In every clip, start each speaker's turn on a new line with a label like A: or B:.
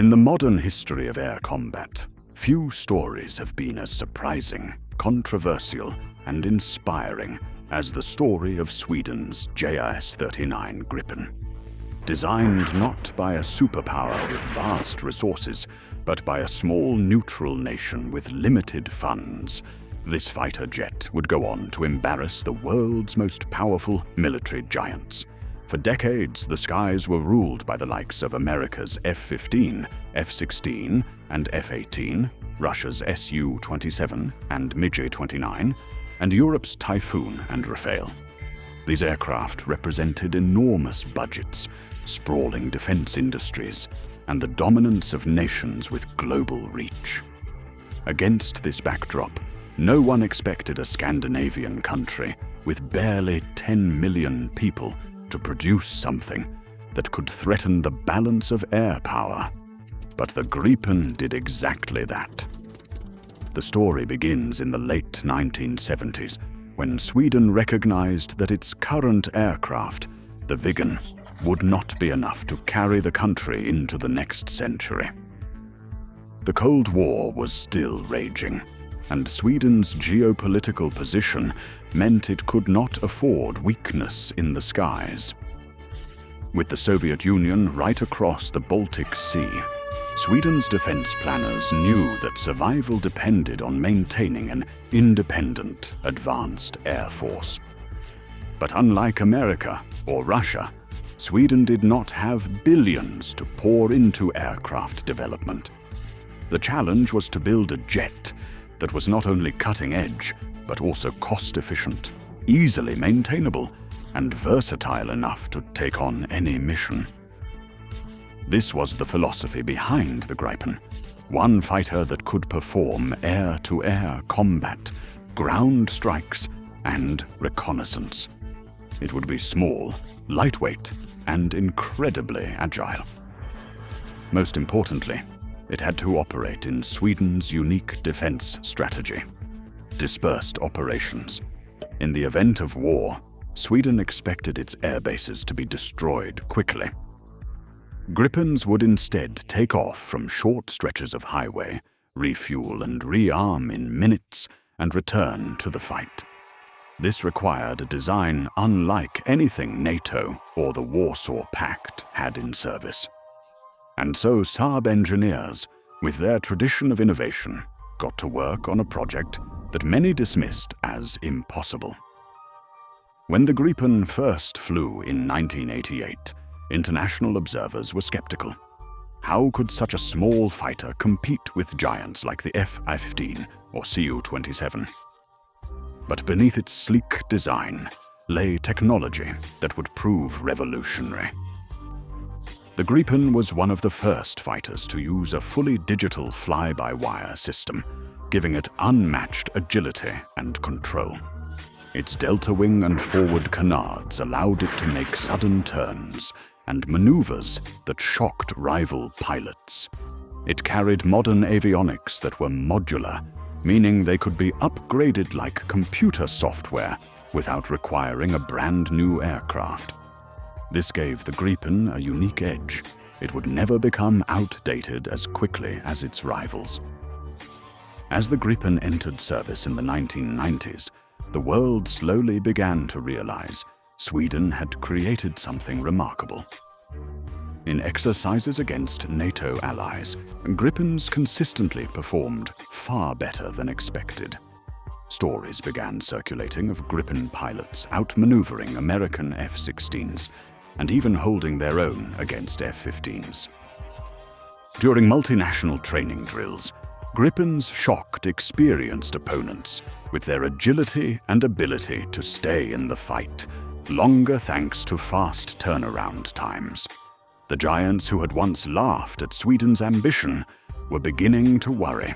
A: In the modern history of air combat, few stories have been as surprising, controversial, and inspiring as the story of Sweden's JAS-39 Gripen. Designed not by a superpower with vast resources, but by a small neutral nation with limited funds, this fighter jet would go on to embarrass the world's most powerful military giants. For decades, the skies were ruled by the likes of America's F-15, F-16, and F-18, Russia's Su-27 and MiG-29, and Europe's Typhoon and Rafale. These aircraft represented enormous budgets, sprawling defense industries, and the dominance of nations with global reach. Against this backdrop, no one expected a Scandinavian country with barely 10 million people to produce something that could threaten the balance of air power. But the Gripen did exactly that. The story begins in the late 1970s, when Sweden recognized that its current aircraft, the Viggen, would not be enough to carry the country into the next century. The Cold War was still raging, and Sweden's geopolitical position meant it could not afford weakness in the skies. With the Soviet Union right across the Baltic Sea, Sweden's defense planners knew that survival depended on maintaining an independent, advanced air force. But unlike America or Russia, Sweden did not have billions to pour into aircraft development. The challenge was to build a jet that was not only cutting-edge, but also cost-efficient, easily maintainable, and versatile enough to take on any mission. This was the philosophy behind the Gripen, one fighter that could perform air-to-air combat, ground strikes, and reconnaissance. It would be small, lightweight, and incredibly agile. Most importantly, it had to operate in Sweden's unique defense strategy: dispersed operations. In the event of war, Sweden expected its air bases to be destroyed quickly. Gripens would instead take off from short stretches of highway, refuel and rearm in minutes, and return to the fight. This required a design unlike anything NATO or the Warsaw Pact had in service. And so Saab engineers, with their tradition of innovation, got to work on a project that many dismissed as impossible. When the Gripen first flew in 1988, international observers were skeptical. How could such a small fighter compete with giants like the F-15 or Su-27? But beneath its sleek design lay technology that would prove revolutionary. The Gripen was one of the first fighters to use a fully digital fly-by-wire system, giving it unmatched agility and control. Its delta wing and forward canards allowed it to make sudden turns and maneuvers that shocked rival pilots. It carried modern avionics that were modular, meaning they could be upgraded like computer software without requiring a brand new aircraft. This gave the Gripen a unique edge. It would never become outdated as quickly as its rivals. As the Gripen entered service in the 1990s, the world slowly began to realize Sweden had created something remarkable. In exercises against NATO allies, Gripens consistently performed far better than expected. Stories began circulating of Gripen pilots outmaneuvering American F-16s and even holding their own against F-15s. During multinational training drills, Gripens shocked experienced opponents with their agility and ability to stay in the fight, longer thanks to fast turnaround times. The giants who had once laughed at Sweden's ambition were beginning to worry.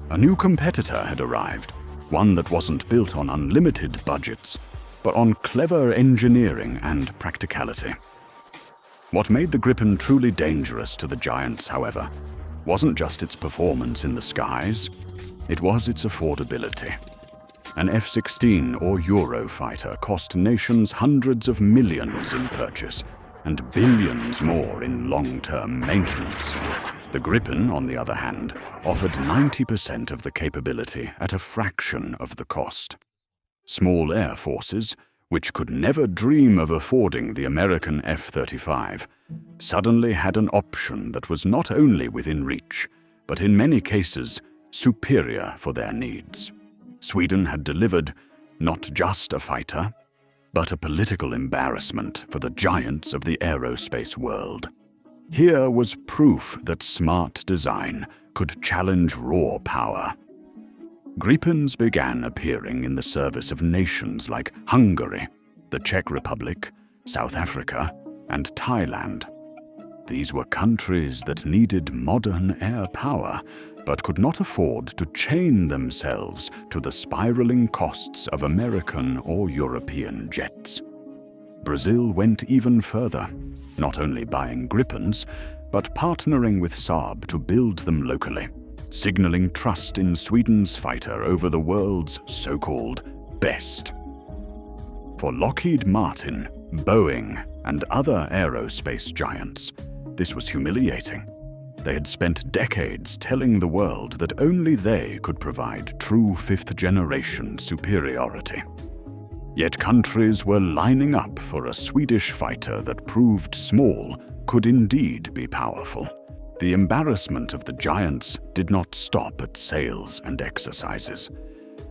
A: A new competitor had arrived, one that wasn't built on unlimited budgets, but on clever engineering and practicality. What made the Gripen truly dangerous to the giants, however, wasn't just its performance in the skies, it was its affordability. An F-16 or Eurofighter cost nations hundreds of millions in purchase, and billions more in long-term maintenance. The Gripen, on the other hand, offered 90% of the capability at a fraction of the cost. Small air forces, which could never dream of affording the American F-35, suddenly had an option that was not only within reach, but in many cases superior for their needs. Sweden had delivered not just a fighter, but a political embarrassment for the giants of the aerospace world. Here was proof that smart design could challenge raw power. Gripens began appearing in the service of nations like Hungary, the Czech Republic, South Africa, and Thailand. These were countries that needed modern air power, but could not afford to chain themselves to the spiraling costs of American or European jets. Brazil went even further, not only buying Gripens, but partnering with Saab to build them locally, signaling trust in Sweden's fighter over the world's so-called best. For Lockheed Martin, Boeing, and other aerospace giants, this was humiliating. They had spent decades telling the world that only they could provide true fifth-generation superiority. Yet countries were lining up for a Swedish fighter that proved small could indeed be powerful. The embarrassment of the giants did not stop at sales and exercises.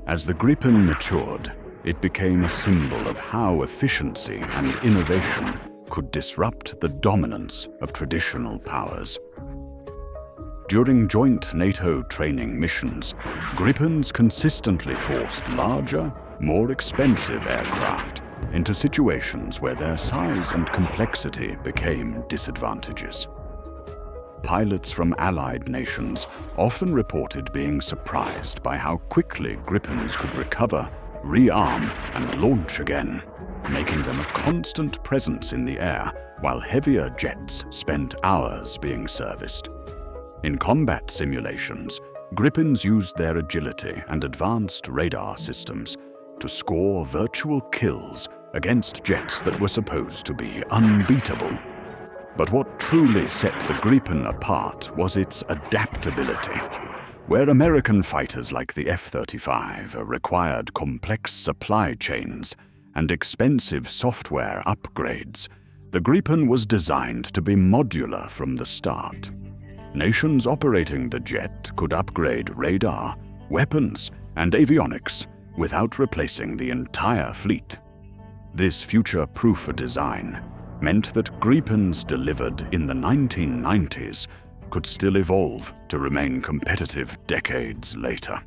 A: As the Gripen matured, it became a symbol of how efficiency and innovation could disrupt the dominance of traditional powers. During joint NATO training missions, Gripens consistently forced larger, more expensive aircraft into situations where their size and complexity became disadvantages. Pilots from allied nations often reported being surprised by how quickly Gripens could recover, rearm, and launch again, making them a constant presence in the air while heavier jets spent hours being serviced. In combat simulations, Gripens used their agility and advanced radar systems to score virtual kills against jets that were supposed to be unbeatable. But what truly set the Gripen apart was its adaptability. Where American fighters like the F-35 required complex supply chains and expensive software upgrades, the Gripen was designed to be modular from the start. Nations operating the jet could upgrade radar, weapons, and avionics without replacing the entire fleet. This future-proof design meant that Gripens delivered in the 1990s could still evolve to remain competitive decades later.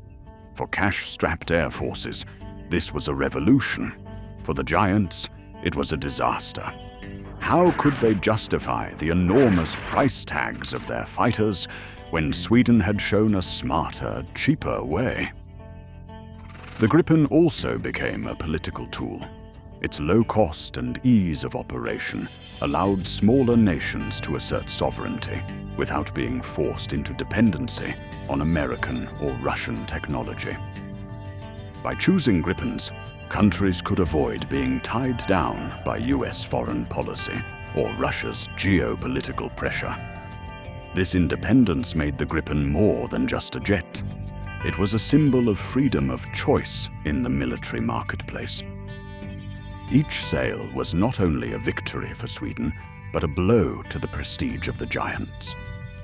A: For cash-strapped air forces, this was a revolution. For the giants, it was a disaster. How could they justify the enormous price tags of their fighters when Sweden had shown a smarter, cheaper way? The Gripen also became a political tool. Its low cost and ease of operation allowed smaller nations to assert sovereignty without being forced into dependency on American or Russian technology. By choosing Gripens, countries could avoid being tied down by US foreign policy or Russia's geopolitical pressure. This independence made the Gripen more than just a jet. It was a symbol of freedom of choice in the military marketplace. Each sale was not only a victory for Sweden, but a blow to the prestige of the giants.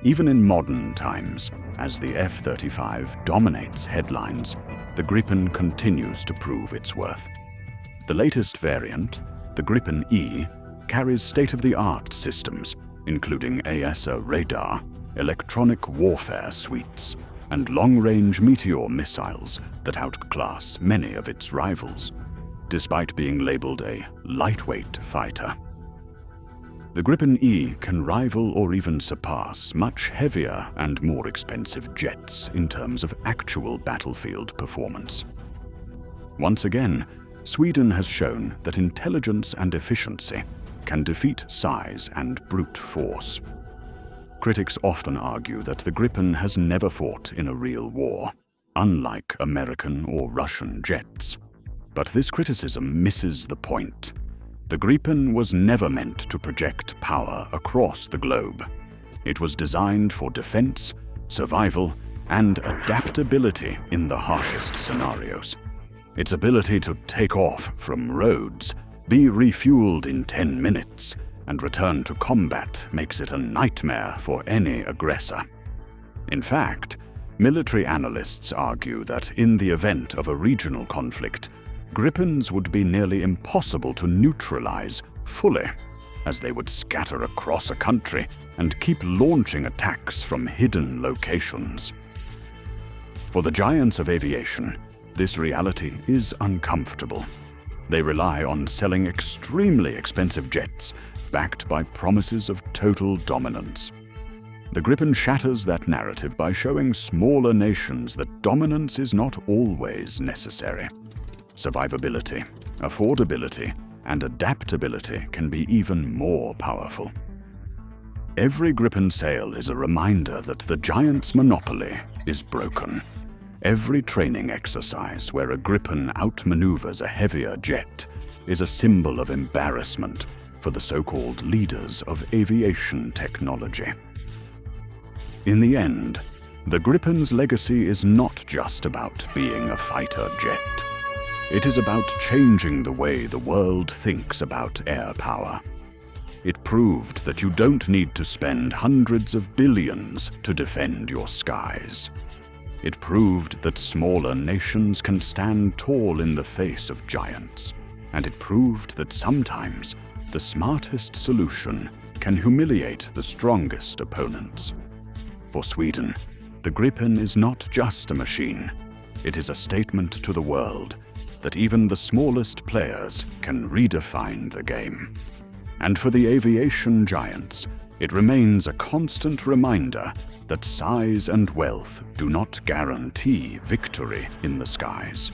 A: Even in modern times, as the F-35 dominates headlines, the Gripen continues to prove its worth. The latest variant, the Gripen E, carries state-of-the-art systems, including AESA radar, electronic warfare suites, and long-range Meteor missiles that outclass many of its rivals, despite being labeled a lightweight fighter. The Gripen E can rival or even surpass much heavier and more expensive jets in terms of actual battlefield performance. Once again, Sweden has shown that intelligence and efficiency can defeat size and brute force. Critics often argue that the Gripen has never fought in a real war, unlike American or Russian jets. But this criticism misses the point. The Gripen was never meant to project power across the globe. It was designed for defense, survival, and adaptability in the harshest scenarios. Its ability to take off from roads, be refueled in 10 minutes, and return to combat makes it a nightmare for any aggressor. In fact, military analysts argue that in the event of a regional conflict, Gripens would be nearly impossible to neutralize fully, as they would scatter across a country and keep launching attacks from hidden locations. For the giants of aviation, this reality is uncomfortable. They rely on selling extremely expensive jets, backed by promises of total dominance. The Gripen shatters that narrative by showing smaller nations that dominance is not always necessary. Survivability, affordability, and adaptability can be even more powerful. Every Gripen sale is a reminder that the giant's monopoly is broken. Every training exercise where a Gripen outmaneuvers a heavier jet is a symbol of embarrassment for the so-called leaders of aviation technology. In the end, the Gripen's legacy is not just about being a fighter jet. It is about changing the way the world thinks about air power. It proved that you don't need to spend hundreds of billions to defend your skies. It proved that smaller nations can stand tall in the face of giants. And it proved that sometimes the smartest solution can humiliate the strongest opponents. For Sweden, the Gripen is not just a machine. It is a statement to the world that even the smallest players can redefine the game. And for the aviation giants, it remains a constant reminder that size and wealth do not guarantee victory in the skies.